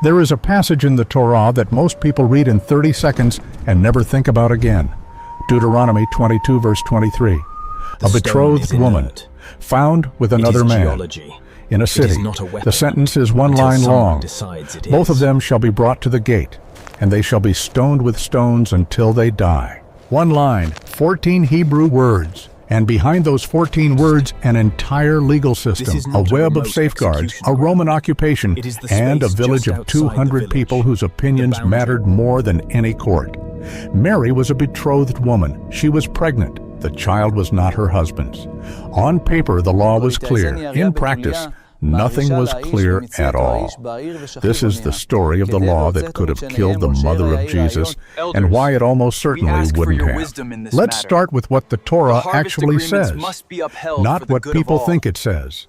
There is a passage in the Torah that most people read in 30 seconds and never think about again. Deuteronomy 22 verse 23. A betrothed woman found with another man in a city. The sentence is one line long. Both of them shall be brought to the gate, and they shall be stoned with stones until they die. One line, 14 Hebrew words. And behind those 14 words, an entire legal system, a web of safeguards, a Roman occupation, and a village of 200 people whose opinions mattered more than any court. Mary was a betrothed woman. She was pregnant. The child was not her husband's. On paper, the law was clear. In practice, nothing was clear at all. This is the story of the law that could have killed the mother of Jesus, and why it almost certainly wouldn't have. Let's start with what the Torah actually says, not what people think it says.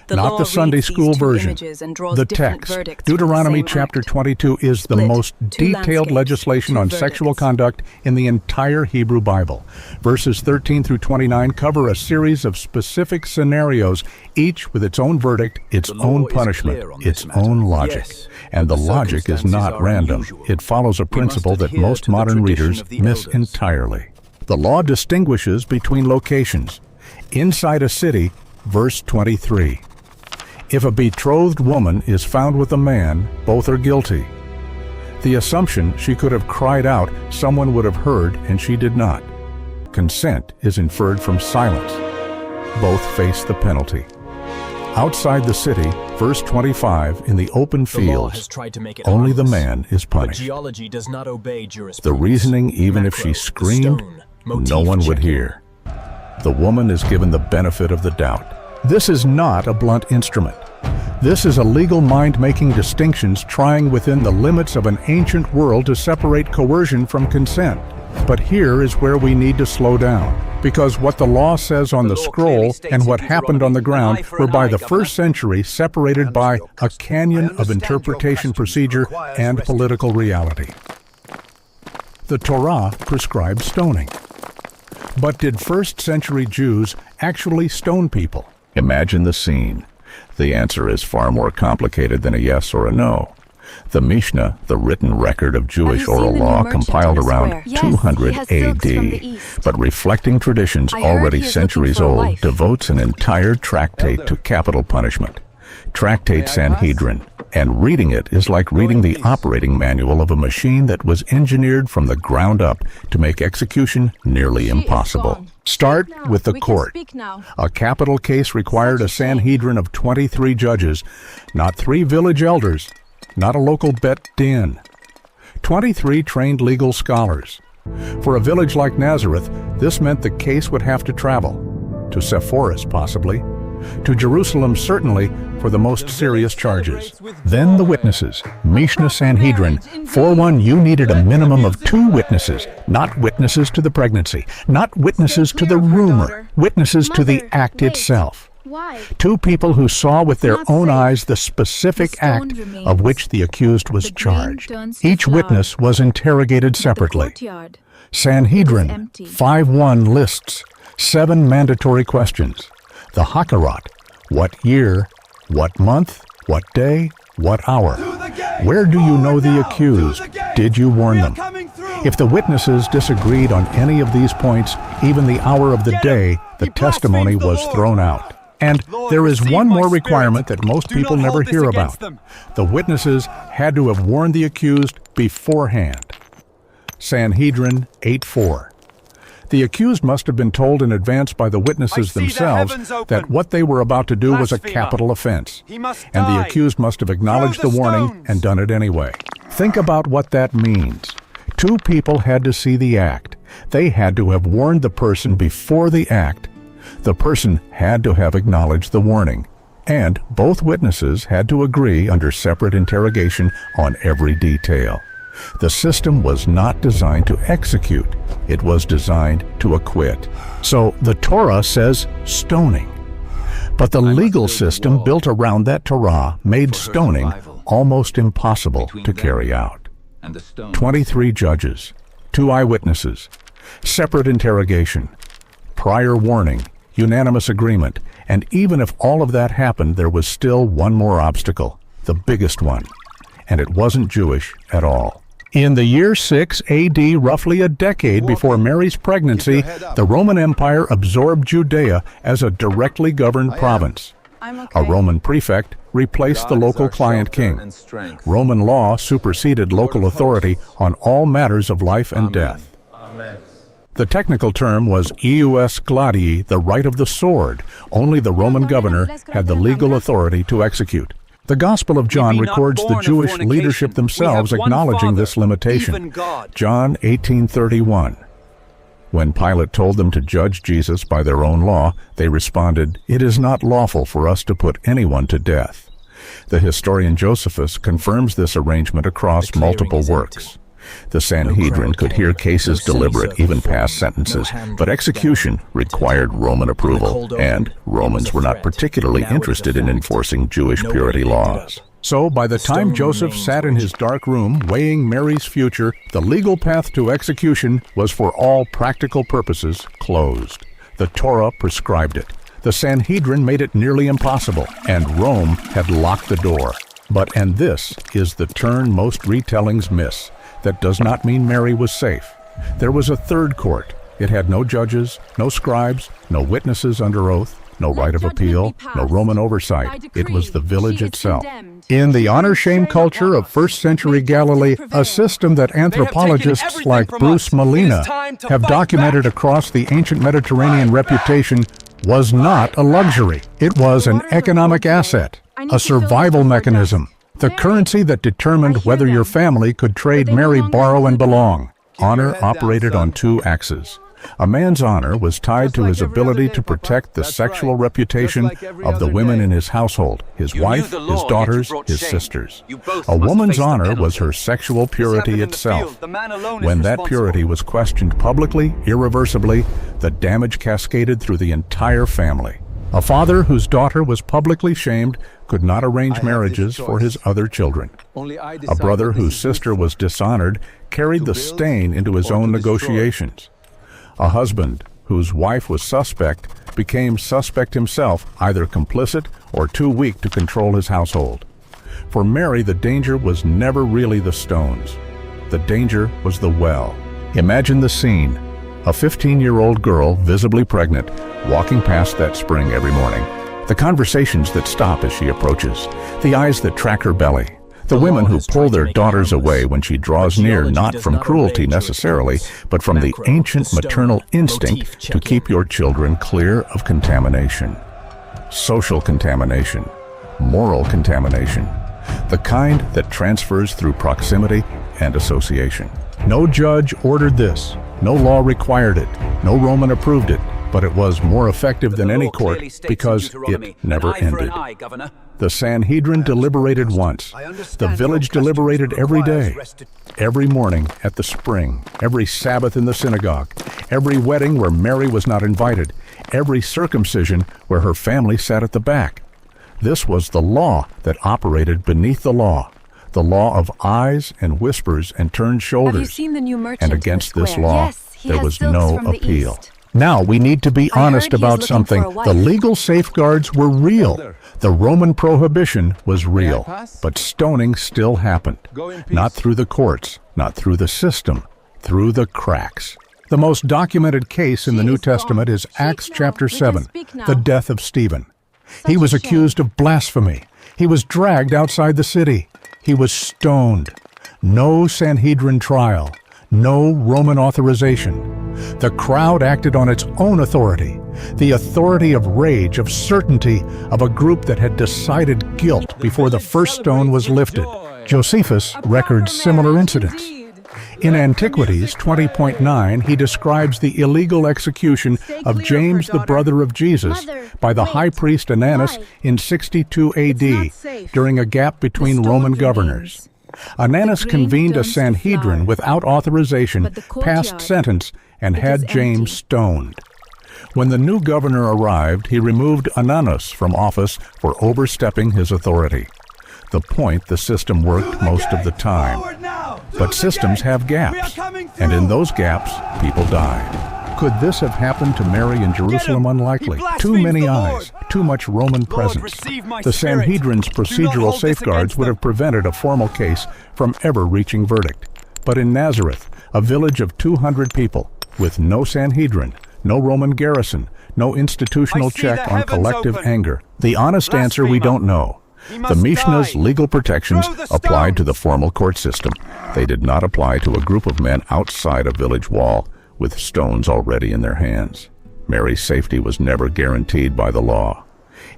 Not the Sunday school version. The text, Deuteronomy chapter 22, is the most detailed legislation on sexual conduct in the entire Hebrew Bible. Verses 13 through 29 cover a series of specific scenarios, each with its own verdict, its own punishment, its own logic. And the logic is not random. It follows a principle that most modern readers miss entirely. The law distinguishes between locations. Inside a city, verse 23. If a betrothed woman is found with a man, both are guilty. The assumption she could have cried out, someone would have heard, and she did not. Consent is inferred from silence. Both face the penalty. Outside the city, verse 25, in the open fields, only the man is punished. The reasoning, even if she screamed, no one would hear. The woman is given the benefit of the doubt. This is not a blunt instrument. This is a legal mind making distinctions trying within the limits of an ancient world to separate coercion from consent. But here is where we need to slow down, because what the law says on the scroll and what happened on the ground were by the first century separated by a canyon of interpretation procedure and political reality. The Torah prescribed stoning. But did first century Jews actually stone people? Imagine the scene. The answer is far more complicated than a yes or a no. The Mishnah, the written record of Jewish oral law, compiled around 200 AD, but reflecting traditions already centuries old, devotes an entire tractate to capital punishment. Tractate Sanhedrin. And reading it is like reading the operating manual of a machine that was engineered from the ground up to make execution nearly impossible. Start with the court. A capital case required a Sanhedrin of 23 judges, not 3 village elders, not a local bet din. 23 trained legal scholars. For a village like Nazareth, this meant the case would have to travel. To Sepphoris, possibly. To Jerusalem, certainly, for the most serious charges. Then the witnesses. Mishnah Sanhedrin. For one, you needed a minimum of 2 witnesses. Not witnesses to the pregnancy. Not witnesses to the rumor. Witnesses to the act itself. 2 people who saw with their own eyes the specific act of which the accused was charged. Each witness was interrogated separately. Sanhedrin 5:1 lists 7 mandatory questions. The Hakarat, what year, what month, what day, what hour? Where do you know the accused? Did you warn them? If the witnesses disagreed on any of these points, even the hour of the day, the testimony was thrown out. And there is one more requirement that most people never hear about. The witnesses had to have warned the accused beforehand. Sanhedrin 8:4. The accused must have been told in advance by the witnesses themselves that what they were about to do was a capital offense, and the accused must have acknowledged the warning and done it anyway. Think about what that means. 2 people had to see the act. They had to have warned the person before the act. The person had to have acknowledged the warning, and both witnesses had to agree under separate interrogation on every detail. The system was not designed to execute. It was designed to acquit. So the Torah says stoning. But the legal system built around that Torah made stoning almost impossible to carry out. 23 judges, 2 eyewitnesses, separate interrogation, prior warning, unanimous agreement, and even if all of that happened, there was still one more obstacle, the biggest one. and it wasn't Jewish at all. In the year 6 AD, roughly a decade before Mary's pregnancy, the Roman Empire absorbed Judea as a directly governed province. A Roman prefect replaced the local client king. Roman law superseded local authority on all matters of life and death. The technical term was ius gladii, the right of the sword. Only the Roman governor had the legal authority to execute. The Gospel of John records the Jewish leadership themselves acknowledging this limitation. John 18:31. When Pilate told them to judge Jesus by their own law, they responded, "It is not lawful for us to put anyone to death." The historian Josephus confirms this arrangement across multiple works. The Sanhedrin could hear cases deliberate, even past sentences, but execution required Roman approval, and Romans were not particularly interested in enforcing Jewish purity laws. So, by the time Joseph sat in his dark room weighing Mary's future, the legal path to execution was for all practical purposes closed. The Torah prescribed it. The Sanhedrin made it nearly impossible, and Rome had locked the door. And this is the turn most retellings miss. That does not mean Mary was safe. There was a third court. It had no judges, no scribes, no witnesses under oath, no right of appeal, no Roman oversight. It was the village itself. In the honor-shame culture of first-century Galilee, a system that anthropologists like Bruce Molina have documented across the ancient Mediterranean reputation was not a luxury. It was an economic asset, a survival mechanism, the currency that determined whether your family could trade, marry, borrow, and belong. Honor operated on two axes. A man's honor was tied to his ability to protect the sexual reputation of the women in his household, his wife, his daughters, his sisters. A woman's honor was her sexual purity itself. When that purity was questioned publicly, irreversibly, the damage cascaded through the entire family. A father whose daughter was publicly shamed could not arrange marriages for his other children. A brother whose sister was dishonored carried the stain into his own negotiations. A husband whose wife was suspect became suspect himself, either complicit or too weak to control his household. For Mary, the danger was never really the stones. The danger was the well. Imagine the scene. A 15-year-old girl, visibly pregnant, walking past that spring every morning. The conversations that stop as she approaches. The eyes that track her belly. The women who pull their daughters away when she draws near, not from cruelty necessarily, but from the ancient maternal instinct to keep your children clear of contamination. Social contamination. Moral contamination. The kind that transfers through proximity and association. No judge ordered this. No law required it. No Roman approved it. But it was more effective than any court because it never ended. The Sanhedrin deliberated once. The village deliberated every day. Every morning at the spring. Every Sabbath in the synagogue. Every wedding where Mary was not invited. Every circumcision where her family sat at the back. This was the law that operated beneath the law. The law of eyes and whispers and turned shoulders. Have you seen the new merchant and against in the this square? law, Yes, there was no appeal. East. Now we need to be honest about something. The legal safeguards were real. The Roman prohibition was real. But stoning still happened. Not through the courts, not through the system, through the cracks. The most documented case in the New Testament is Acts chapter 7, the death of Stephen. He was accused of blasphemy. He was dragged outside the city. He was stoned. No Sanhedrin trial. No Roman authorization. The crowd acted on its own authority, the authority of rage, of certainty, of a group that had decided guilt before the first stone was lifted. Josephus records similar incidents. In Antiquities 20.9, he describes the illegal execution of James, the brother of Jesus, by the high priest Ananus in 62 AD, during a gap between Roman governors. Ananus convened a Sanhedrin without authorization, passed sentence, and had James stoned. When the new governor arrived, he removed Ananus from office for overstepping his authority. The point, the system worked most of the time. But systems have gaps, and in those gaps, people died. Could this have happened to Mary in Jerusalem? Unlikely. Too many eyes, too much Roman presence. The Sanhedrin's procedural safeguards would have prevented a formal case from ever reaching verdict. But in Nazareth, a village of 200 people, with no Sanhedrin, no Roman garrison, no institutional check on collective anger, the honest answer we don't know. The Mishnah's legal protections applied to the formal court system. They did not apply to a group of men outside a village wall with stones already in their hands. Mary's safety was never guaranteed by the law.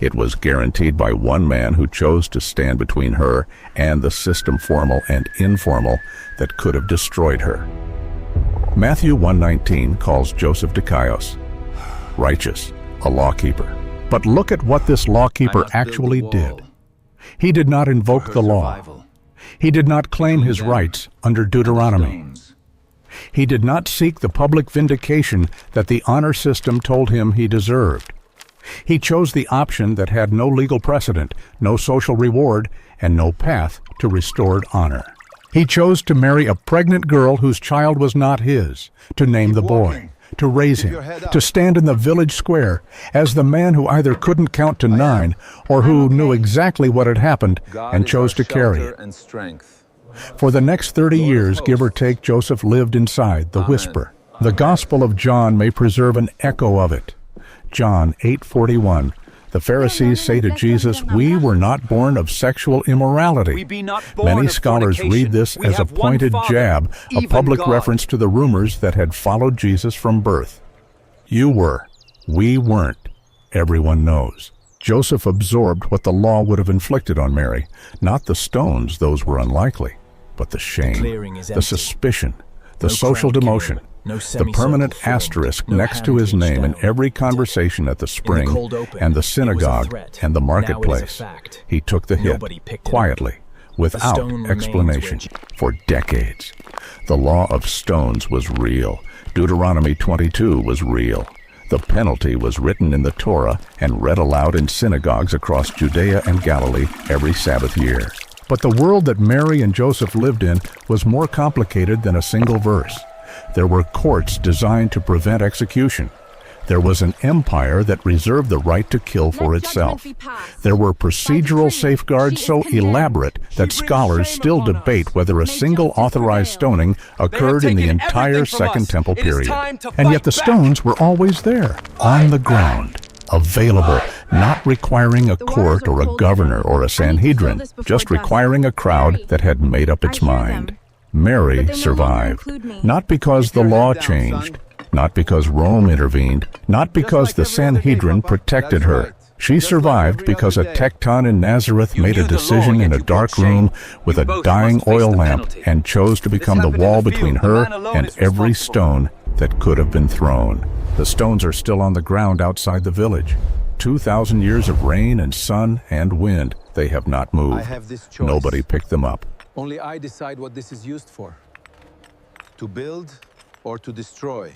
It was guaranteed by one man who chose to stand between her and the system, formal and informal, that could have destroyed her. Matthew 1:19 calls Joseph to Chios, righteous, a lawkeeper. But look at what this lawkeeper actually did. He did not invoke the law. He did not claim his rights under Deuteronomy. He did not seek the public vindication that the honor system told him he deserved. He chose the option that had no legal precedent, no social reward, and no path to restored honor. He chose to marry a pregnant girl whose child was not his, to name the boy, to raise him, to stand in the village square as the man who either couldn't count to 9 or who knew exactly what had happened and chose to carry it. For the next 30 years, give or take, Joseph lived inside the whisper. The Gospel of John may preserve an echo of it. John 8:41. The Pharisees say to Jesus, "We were not born of sexual immorality." Many scholars read this as a pointed jab, a public reference to the rumors that had followed Jesus from birth. You were, we weren't. Everyone knows. Joseph absorbed what the law would have inflicted on Mary. Not the stones, those were unlikely, but the shame, the suspicion, the social demotion, the permanent asterisk next to his name in every conversation at the spring and the synagogue and the marketplace. He took the hit, quietly, without explanation, for decades. The law of stones was real. Deuteronomy 22 was real. The penalty was written in the Torah and read aloud in synagogues across Judea and Galilee every Sabbath year. But the world that Mary and Joseph lived in was more complicated than a single verse. There were courts designed to prevent execution. There was an empire that reserved the right to kill for itself. There were procedural safeguards so elaborate that scholars still debate whether a single authorized stoning occurred in the entire Second Temple period. And yet the stones were always there, on the ground, available, not requiring a court or a governor or a Sanhedrin, just requiring a crowd that had made up its mind. Mary survived, not because the law changed, not because Rome intervened, not because the Sanhedrin protected her. She survived because a tecton in Nazareth made a decision in a dark room with a dying oil lamp and chose to become the wall between her and every stone that could have been thrown. The stones are still on the ground outside the village. 2,000 years of rain and sun and wind, they have not moved. Nobody picked them up. Only I decide what this is used for. To build or to destroy.